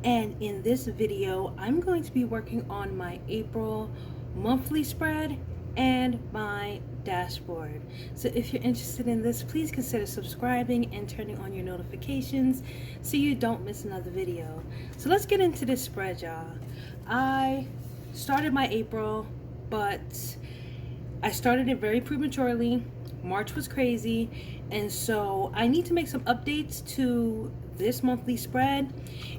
and in this video I'm going to be working on my April monthly spread and my dashboard. So if you're interested in this, please consider subscribing and turning on your notifications so you don't miss another video. So let's get into this spread, y'all. I started my April, but I started it very prematurely. March was crazy, and so I need to make some updates to this monthly spread,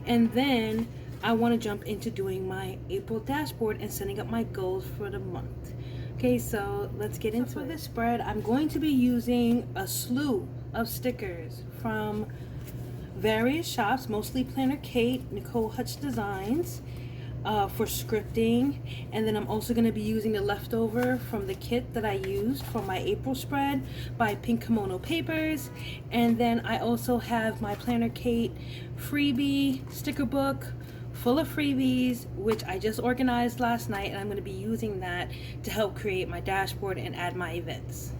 and then I want to jump into doing my April dashboard and setting up my goals for the month. Okay, so let's get into it. For this spread, I'm going to be using a slew of stickers from various shops, mostly Planner Kate, Nicole Hutch Designs, for scripting, and then I'm also going to be using the leftover from the kit that I used for my April spread by Pink Kimono Papers. And then I also have my Planner Kate freebie sticker book full of freebies, which I just organized last night, and I'm going to be using that to help create my dashboard and add my events.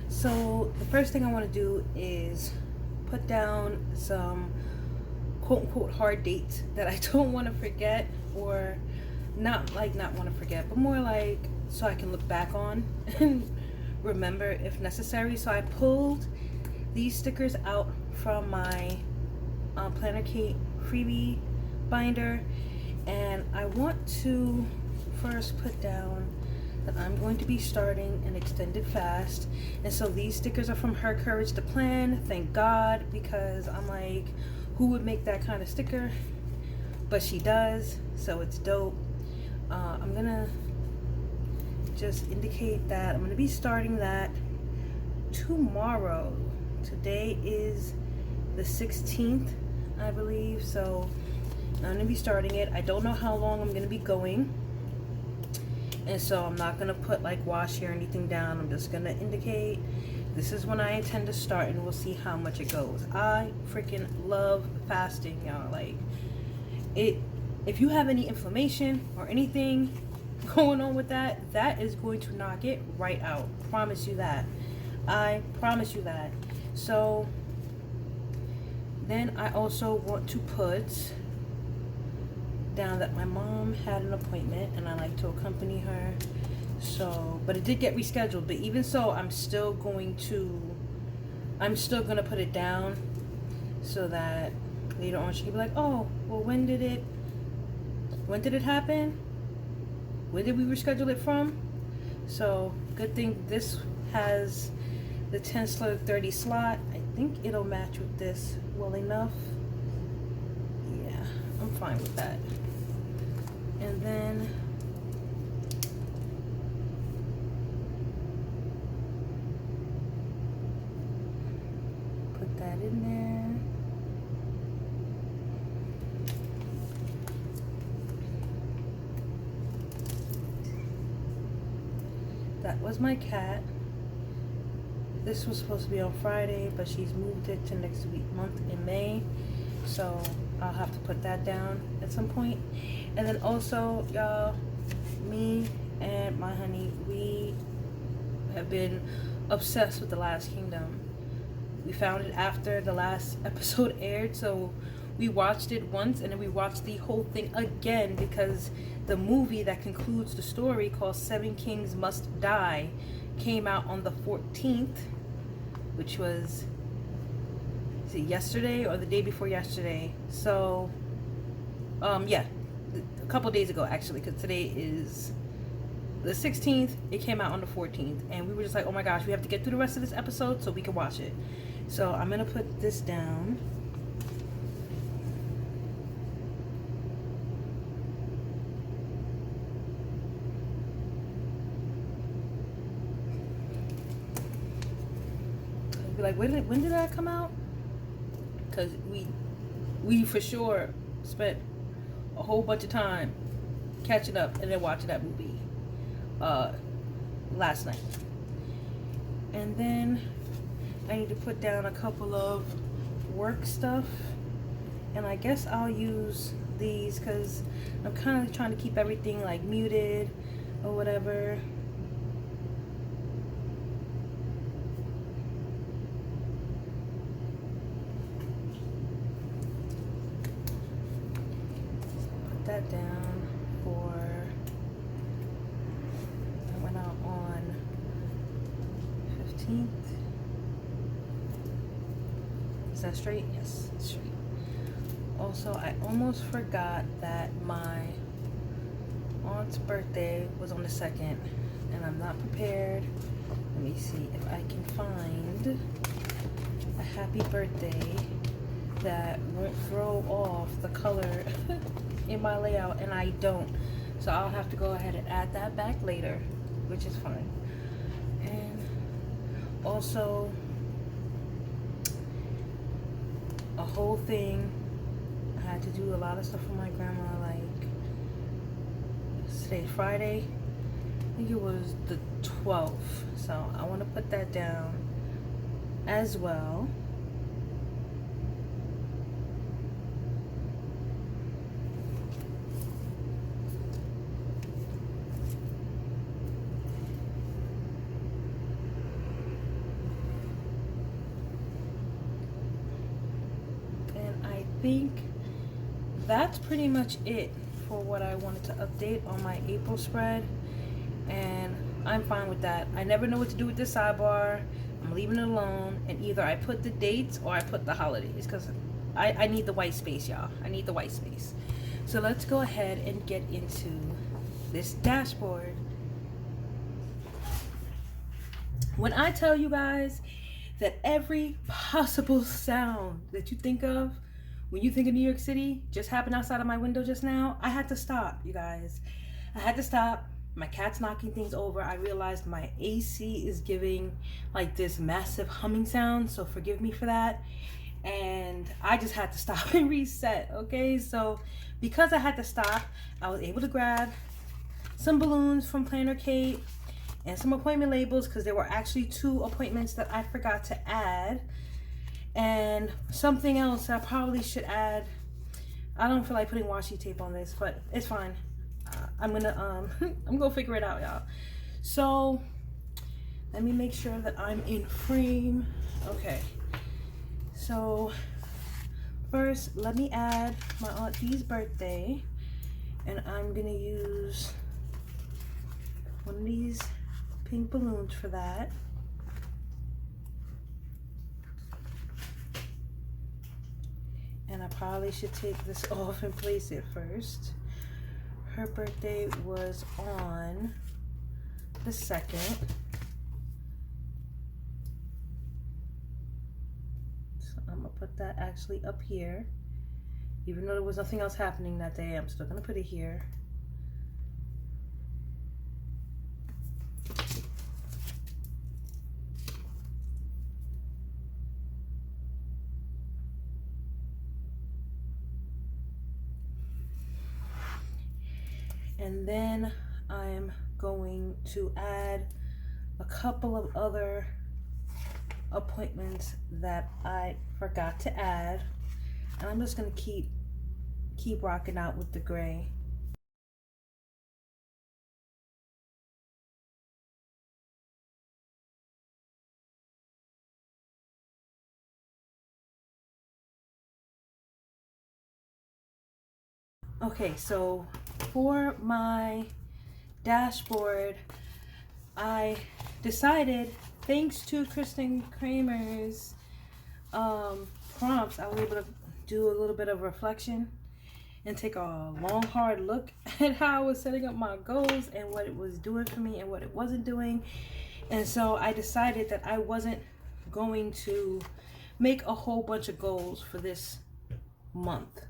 So the first thing I want to do is put down some quote-unquote hard dates that I don't want to forget, or not want to forget, but more like so I can look back on and remember if necessary. So I pulled these stickers out from my Planner Kate freebie binder, and I want to first put down that I'm going to be starting an extended fast. And so these stickers are from Her Courage to Plan. Thank God, because I'm like, who would make that kind of sticker? But she does, so it's dope. I'm gonna just indicate that I'm gonna be starting that tomorrow. Today is the 16th, I believe, so I'm gonna be starting it. I don't know how long I'm gonna be going, and so I'm not gonna put like washi or anything down. I'm just gonna indicate this is when I intend to start, and we'll see how much it goes. I freaking love fasting, y'all. Like, if you have any inflammation or anything going on with that, that is going to knock it right out. Promise you that. I promise you that. So then I also want to put down that my mom had an appointment and I like to accompany her. So, but it did get rescheduled, but even so, I'm still gonna put it down so that later on she can be like, oh, well, when did it happen? Where did we reschedule it from? So good thing this has the 10/30 slot. I think it'll match with this well enough. Yeah, I'm fine with that. And then put that in there. That was my cat. This was supposed to be on Friday, but she's moved it to next month in May. So I'll have to put that down at some point. And then also, y'all, me and my honey, we have been obsessed with The Last Kingdom. We found it after the last episode aired, so we watched it once, and then we watched the whole thing again because the movie that concludes the story, called Seven Kings Must Die, came out on the 14th, which was, is it yesterday or the day before yesterday? So, yeah, a couple days ago actually, because today is the 16th. It came out on the 14th, and we were just like, oh my gosh, we have to get through the rest of this episode so we can watch it. So I'm gonna put this down. Be like, when did that come out? Because we for sure spent a whole bunch of time catching up and then watching that movie last night. And then I need to put down a couple of work stuff, and I guess I'll use these because I'm kind of trying to keep everything like muted or whatever. 15th. Is that straight? Yes, it's straight. Also, I almost forgot that my aunt's birthday was on the 2nd, and I'm not prepared. Let me see if I can find a happy birthday that won't throw off the color in my layout, and I don't. So I'll have to go ahead and add that back later, which is fine. And also, a whole thing, I had to do a lot of stuff for my grandma, like, today's Friday. I think it was the 12th. So I want to put that down as well. I think that's pretty much it for what I wanted to update on my April spread, and I'm fine with that. I never know what to do with this sidebar. I'm leaving it alone, and either I put the dates or I put the holidays, because I need the white space, y'all. I need the white space. So let's go ahead and get into this dashboard. When I tell you guys that every possible sound that you think of when you think of New York City just happened outside of my window just now, I had to stop, you guys. I had to stop. My cat's knocking things over. I realized my AC is giving like this massive humming sound, so forgive me for that. And I just had to stop and reset, okay? So because I had to stop, I was able to grab some balloons from Planner Kate and some appointment labels, because there were actually 2 appointments that I forgot to add. And something else I probably should add. I don't feel like putting washi tape on this, but it's fine. I'm gonna figure it out, y'all. So let me make sure that I'm in frame. Okay. So first, let me add my Aunt Dee's birthday, and I'm gonna use one of these pink balloons for that. And I probably should take this off and place it first. Her birthday was on the 2nd. So I'm gonna put that actually up here. Even though there was nothing else happening that day, I'm still gonna put it here. And then I'm going to add a couple of other appointments that I forgot to add. And I'm just gonna keep rocking out with the gray. Okay, so for my dashboard, I decided, thanks to Kristan Kremer's prompts, I was able to do a little bit of reflection and take a long, hard look at how I was setting up my goals and what it was doing for me and what it wasn't doing. And so I decided that I wasn't going to make a whole bunch of goals for this month.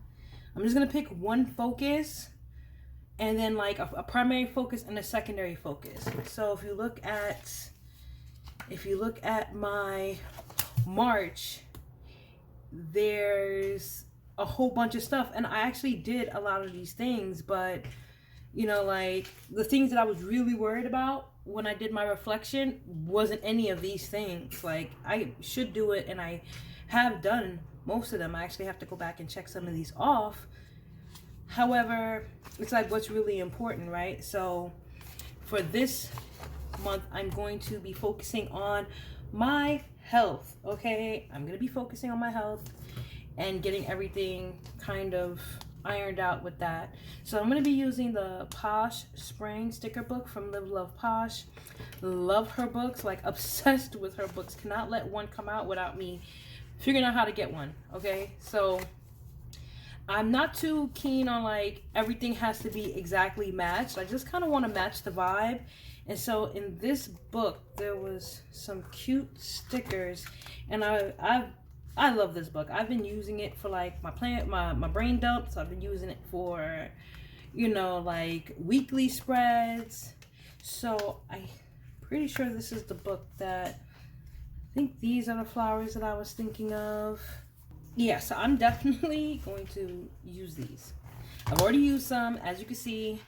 I'm just gonna pick one focus, and then like a primary focus and a secondary focus. So if you look at my March, there's a whole bunch of stuff, and I actually did a lot of these things, but you know, like the things that I was really worried about when I did my reflection wasn't any of these things. Like I should do it, and I have done most of them. I actually have to go back and check some of these off. However, it's like what's really important, right? So for this month, I'm going to be focusing on my health, okay? I'm going to be focusing on my health and getting everything kind of ironed out with that. So I'm going to be using the Posh Spring sticker book from Live Love Posh. Love her books, like obsessed with her books. Cannot let one come out without me figuring out how to get one. Okay, so I'm not too keen on like everything has to be exactly matched. I just kind of want to match the vibe. And so in this book there was some cute stickers, and I love this book. I've been using it for like my brain dumps. I've been using it for, you know, like weekly spreads. So I'm pretty sure this is the book that, I think these are the flowers that I was thinking of. Yeah, so I'm definitely going to use these. I've already used some, as you can see.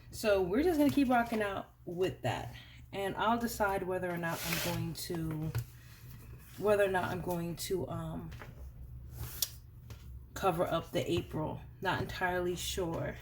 So we're just gonna keep rocking out with that. And I'll decide whether or not I'm going to cover up the April. Not entirely sure.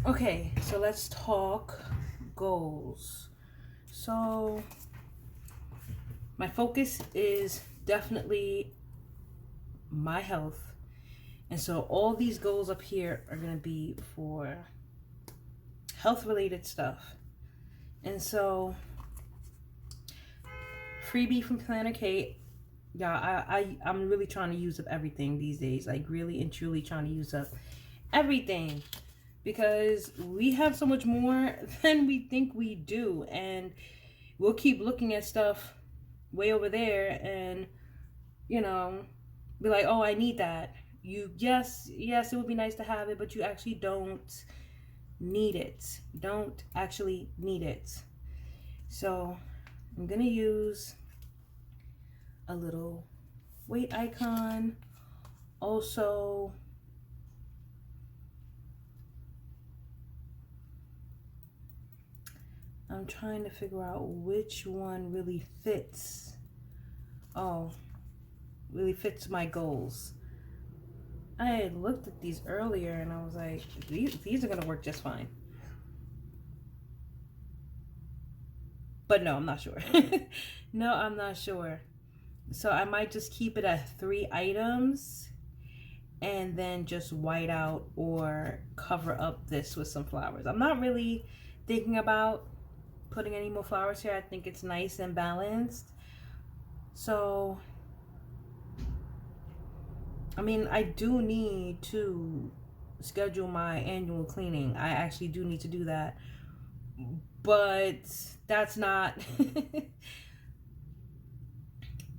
Okay, so let's talk goals. So my focus is definitely my health. And so all these goals up here are going to be for health related stuff. And so freebie from Planner Kate. Yeah, I'm really trying to use up everything these days. Like really and truly trying to use up everything, because we have so much more than we think we do, and we'll keep looking at stuff way over there and, you know, be like, oh, I need that. Yes, it would be nice to have it, but you actually don't need it. Don't actually need it. So I'm gonna use a little weight icon. Also, I'm trying to figure out which one really fits. Oh, really fits my goals. I had looked at these earlier and I was like, these are gonna work just fine. But no, I'm not sure. No, I'm not sure. So I might just keep it at 3 items and then just white out or cover up this with some flowers. I'm not really thinking about putting any more flowers here. I think it's nice and balanced. So, I mean, I do need to schedule my annual cleaning. I actually do need to do that. But that's not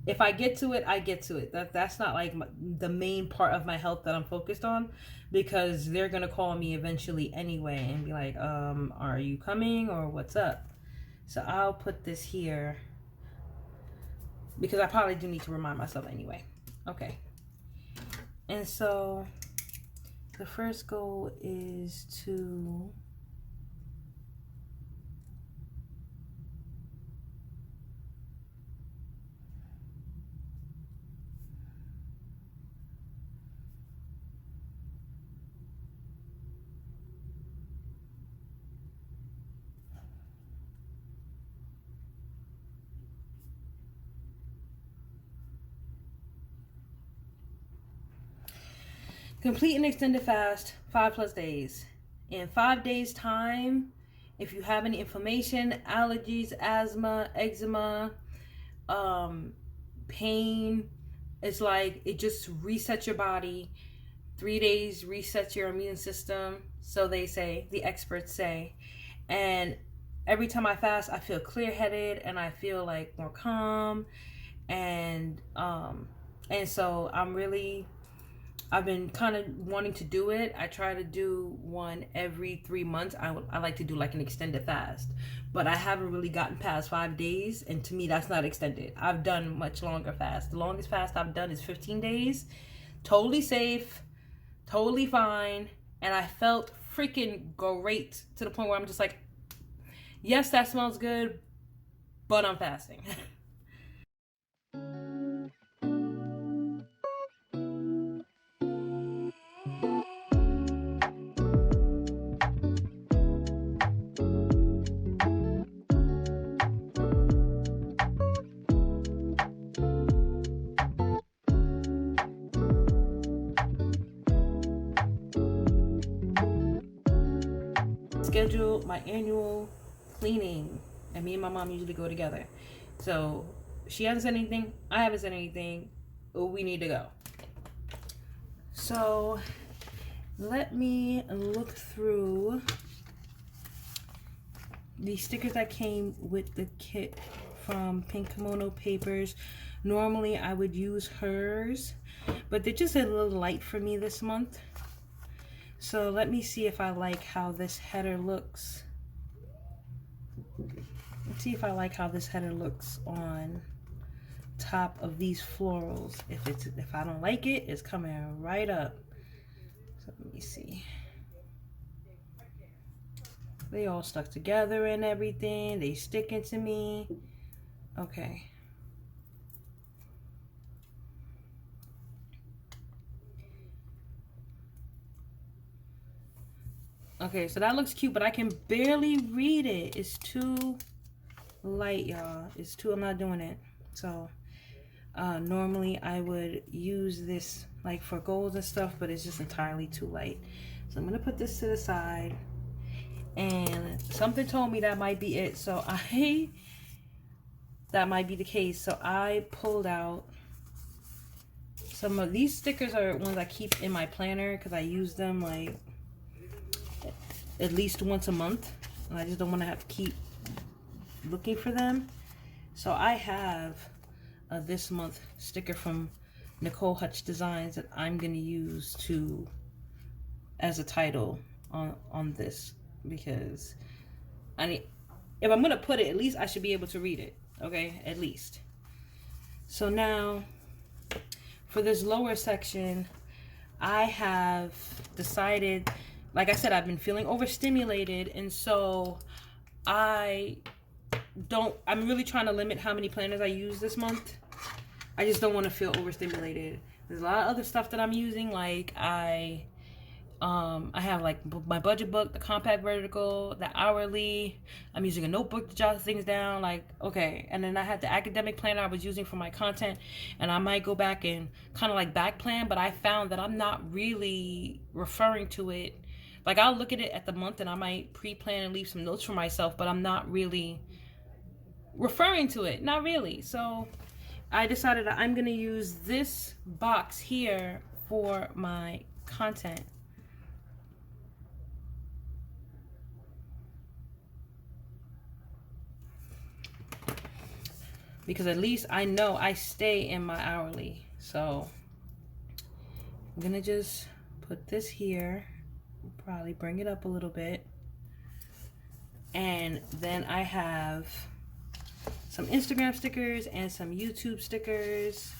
if I get to it, I get to it. That's not like the main part of my health that I'm focused on, because they're gonna call me eventually anyway and be like, are you coming or what's up? So I'll put this here because I probably do need to remind myself anyway. Okay. And so the first goal is to complete an extended fast, 5+ days. In 5 days' time, if you have any inflammation, allergies, asthma, eczema, pain, it's like it just resets your body. 3 days resets your immune system, so they say, the experts say. And every time I fast, I feel clear-headed and I feel like more calm. And so I've been kind of wanting to do it. I try to do one every 3 months. I like to do like an extended fast, but I haven't really gotten past 5 days, and to me that's not extended. I've done much longer fast. The longest fast I've done is 15 days. Totally safe, totally fine, and I felt freaking great, to the point where I'm just like, yes, that smells good, but I'm fasting. Schedule my annual cleaning, and me and my mom usually go together. So she hasn't said anything, I haven't said anything, we need to go. So let me look through the stickers that came with the kit from Pink Kimono Papers. Normally I would use hers, but they're just a little light for me this month. So let me see if I like how this header looks. Let's see if I like how this header looks on top of these florals. If I don't like it, it's coming right up. So let me see. They all stuck together and everything. They sticking to me. Okay. Okay, so that looks cute, but I can barely read it. It's too light, y'all. It's too, I'm not doing it. So normally I would use this like for goals and stuff, but it's just entirely too light. So I'm gonna put this to the side, and something told me that might be it. So that might be the case. So I pulled out some of these stickers. Are ones I keep in my planner because I use them like at least once a month, and I just don't want to have to keep looking for them. So I have a this month sticker from Nicole Hutch Designs that I'm going to use as a title on this, because if I'm going to put it, at least I should be able to read it. Okay, at least. So now for this lower section, I have decided, like I said, I've been feeling overstimulated, and so I'm really trying to limit how many planners I use this month. I just don't want to feel overstimulated. There's a lot of other stuff that I'm using, like I have like my budget book, the compact vertical, the hourly. I'm using a notebook to jot things down, like, okay. And then I had the academic planner I was using for my content, and I might go back and kind of like back plan, but I found that I'm not really referring to it. Like, I'll look at it at the month and I might pre-plan and leave some notes for myself, but I'm not really referring to it. Not really. So I decided that I'm going to use this box here for my content. because at least I know I stay in my hourly. So I'm gonna just put this here, probably bring it up a little bit. And then I have some Instagram stickers and some YouTube stickers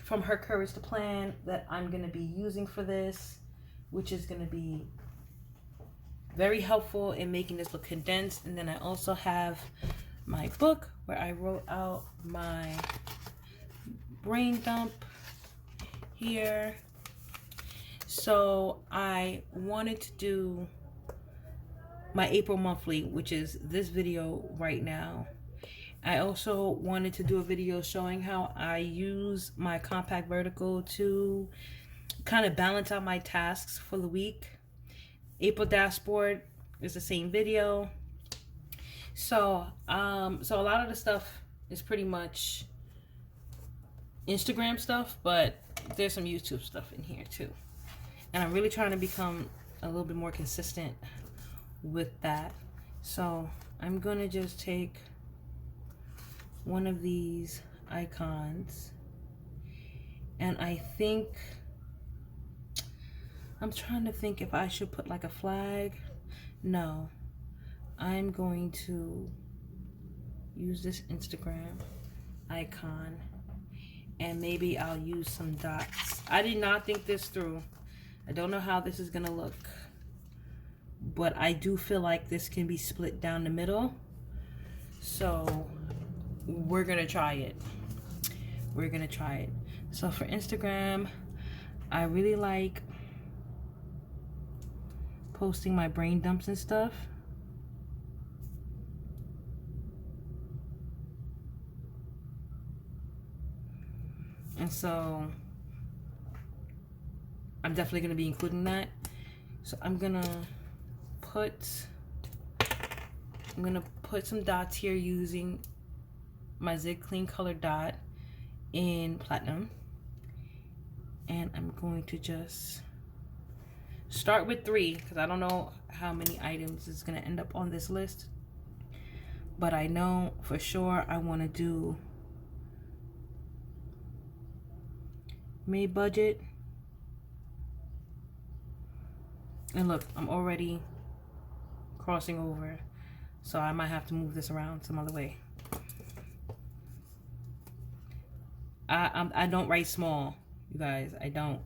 from Her Courage to Plan that I'm gonna be using for this, which is gonna be very helpful in making this look condensed. And then I also have my book where I wrote out my brain dump here. So I wanted to do my April monthly, which is this video right now. I also wanted to do a video showing how I use my compact vertical to kind of balance out my tasks for the week. April dashboard is the same video. So so a lot of the stuff is pretty much Instagram stuff, but there's some YouTube stuff in here too. And I'm really trying to become a little bit more consistent with that. So I'm gonna just take one of these icons, and I'm trying to think if I should put like a flag. No, I'm going to use this Instagram icon, and maybe I'll use some dots. I did not think this through. I don't know how this is gonna look, but I do feel like this can be split down the middle. So we're gonna try it. We're gonna try it. So for Instagram, I really like posting my brain dumps and stuff. And so I'm definitely gonna be including that. So I'm gonna put some dots here using my Zig Clean color dot in platinum. And I'm going to just start with 3 because I don't know how many items is going to end up on this list, but I know for sure I want to do May budget. And look, I'm already crossing over, so I might have to move this around some other way. I don't write small, you guys. I don't.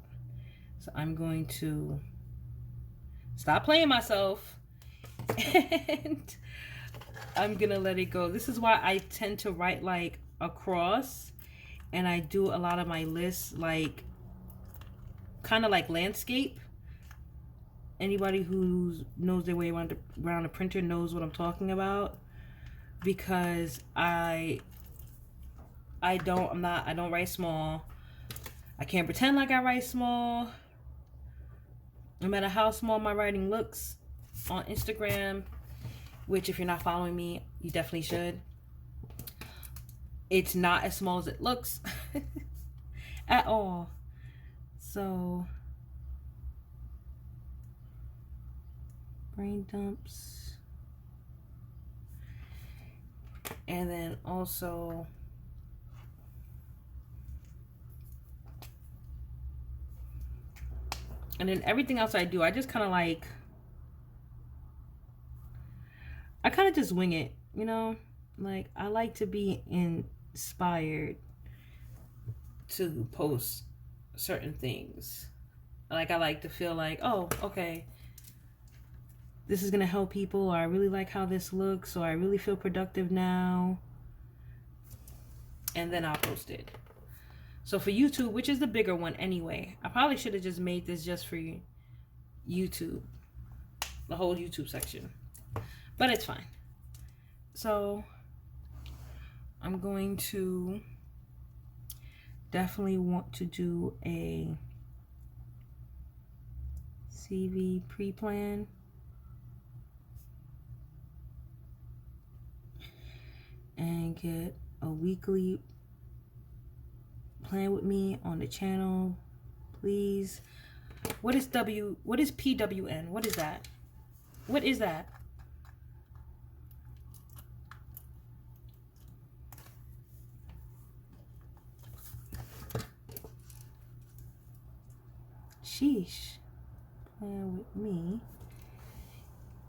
So I'm going to stop playing myself and I'm gonna let it go. This is why I tend to write like across, and I do a lot of my lists like kind of like landscape. Anybody who knows their way around a printer knows what I'm talking about, because I don't write small. I can't pretend like I write small. No matter how small my writing looks on Instagram, which if you're not following me, you definitely should. It's not as small as it looks at all. So brain dumps. And then also and then everything else I do, I just kind of like, I kind of just wing it, you know? Like, I like to be inspired to post certain things. Like, I like to feel like, oh, okay, this is gonna help people, or I really like how this looks, or I really feel productive now, and then I'll post it. So for YouTube, which is the bigger one anyway, I probably should have just made this just for YouTube, the whole YouTube section, but it's fine. So I'm going to definitely want to do a CV pre-plan. And get a weekly plan with me on the channel, please. What is PWN? What is that? What is that? Sheesh. Playing with me.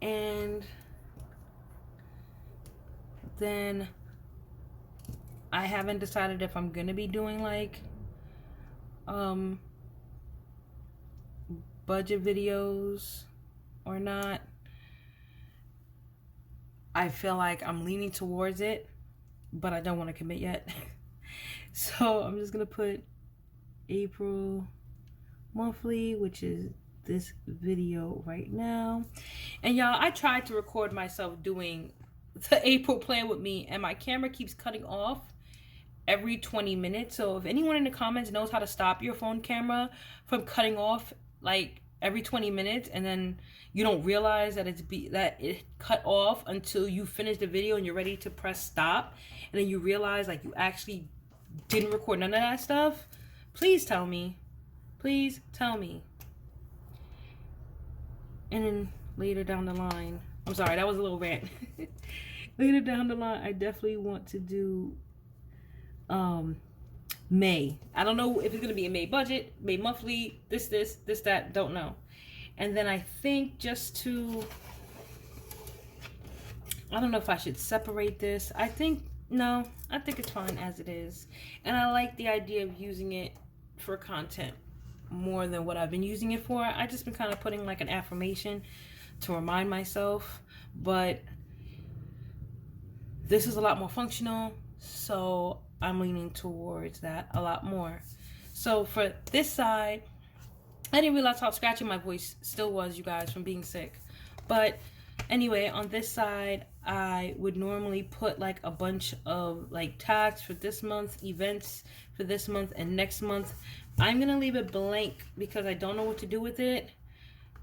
And then I haven't decided if I'm gonna be doing like budget videos or not. I feel like I'm leaning towards it, but I don't want to commit yet. So I'm just gonna put April monthly, which is this video right now. And y'all, I tried to record myself doing the April plan with me, and my camera keeps cutting off every 20 minutes. So if anyone in the comments knows how to stop your phone camera from cutting off like every 20 minutes, and then you don't realize that it cut off until you finish the video and you're ready to press stop, and then you realize like you actually didn't record none of that stuff, please tell me. Please tell me. And then later down the line, I'm sorry, that was a little rant. Later down the line, I definitely want to do May. I don't know if it's gonna be a May budget, May monthly, this, that, don't know. And then I think just to, I don't know if I should separate this. I think it's fine as it is. And I like the idea of using it for content more than what I've been using it for. I just been kind of putting like an affirmation to remind myself, but this is a lot more functional, so I'm leaning towards that a lot more. So for this side, I didn't realize how scratchy my voice still was, you guys, from being sick. But anyway, on this side, I would normally put like a bunch of like tags for this month, events for this month and next month. I'm gonna leave it blank because I don't know what to do with it.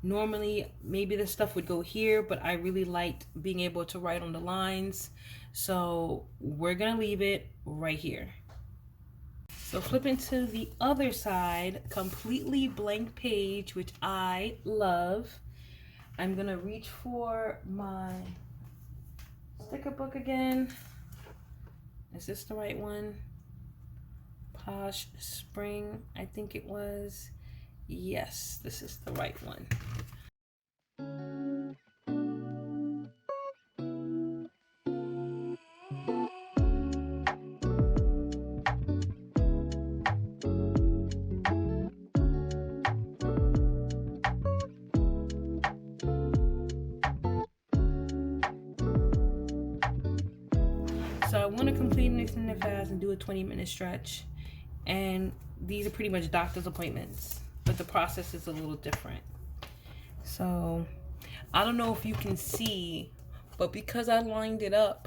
Normally, maybe this stuff would go here, but I really liked being able to write on the lines. So we're gonna leave it right here. So flipping to the other side, completely blank page, which I love. I'm gonna reach for my sticker book again. Is this the right one? Posh Spring, I think it was. Yes, this is the right one. So I want to complete an extended fast and do a 20-minute stretch. And these are pretty much doctor's appointments, but the process is a little different. So I don't know if you can see, but because I lined it up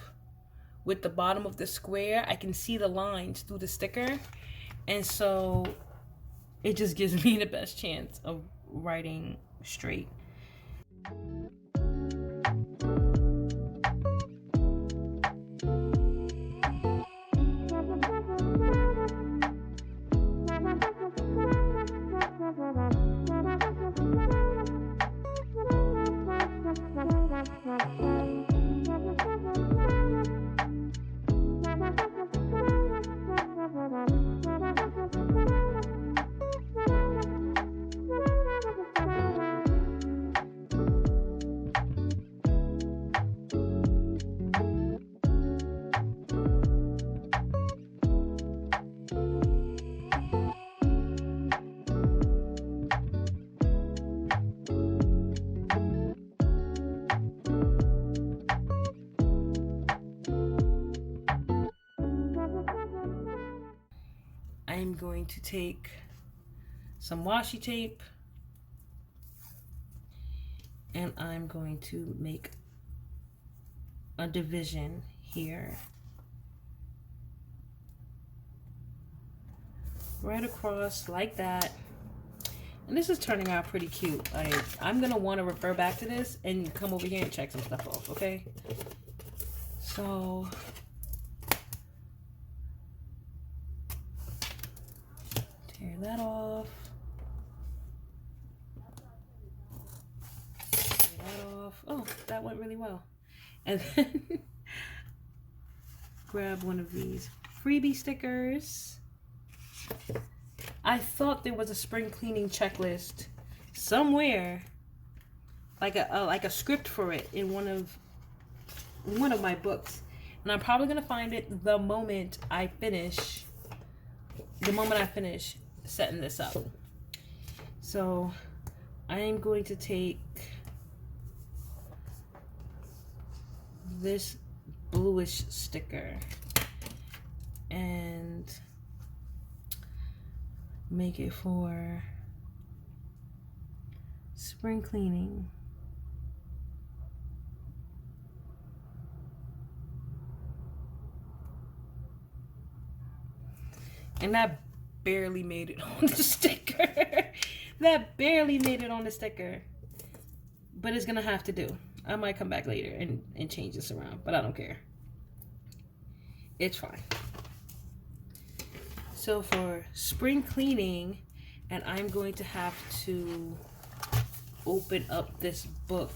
with the bottom of the square, I can see the lines through the sticker. And so it just gives me the best chance of writing straight. I'm going to take some washi tape and I'm going to make a division here right across like that. And this is turning out pretty cute. Like, I'm gonna want to refer back to this and come over here and check some stuff off, okay? So tear that off. Tear that off. Oh, that went really well. And then grab one of these freebie stickers. I thought there was a spring cleaning checklist somewhere, like a script for it in one of my books, and I'm probably gonna find it the moment I finish setting this up. So I am going to take this bluish sticker and make it for spring cleaning. And that barely made it on the sticker. That barely made it on the sticker. But it's gonna have to do. I might come back later and change this around, but I don't care. It's fine. So for spring cleaning, and I'm going to have to open up this book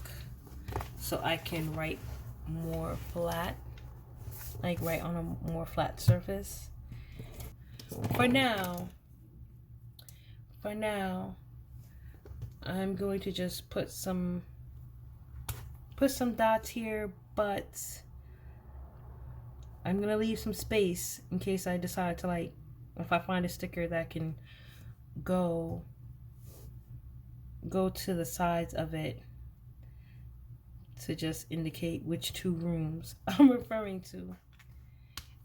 so I can write more flat, like write on a more flat surface. For now, I'm going to just put some dots here, but I'm gonna leave some space in case I decide to, like, if I find a sticker that can go to the sides of it to just indicate which 2 rooms I'm referring to,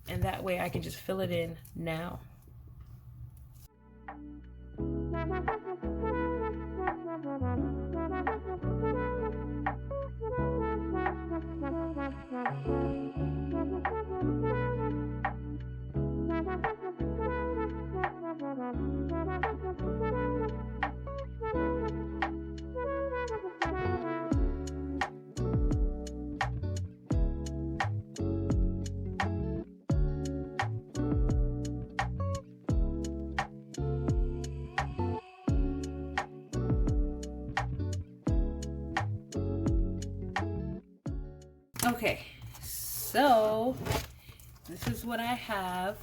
and that way I can just fill it in now. Okay, so this is what I have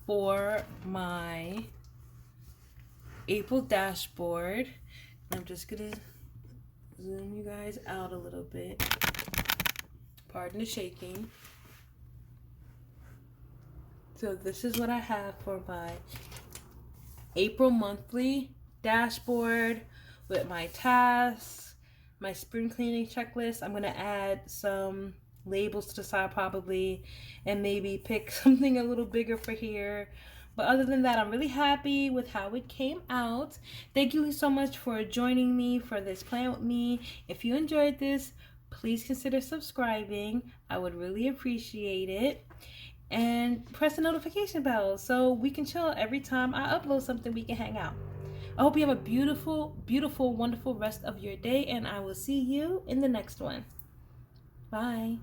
for my April dashboard. I'm just gonna zoom you guys out a little bit. Pardon the shaking. So this is what I have for my April monthly dashboard with my tasks, my spring cleaning checklist. I'm gonna add some labels to the side probably, and maybe pick something a little bigger for here. But other than that, I'm really happy with how it came out. Thank you so much for joining me for this plan with me. If you enjoyed this, please consider subscribing. I would really appreciate it. And press the notification bell so we can chill every time I upload something. We can hang out. I hope you have a beautiful, beautiful, wonderful rest of your day, and I will see you in the next one. Bye.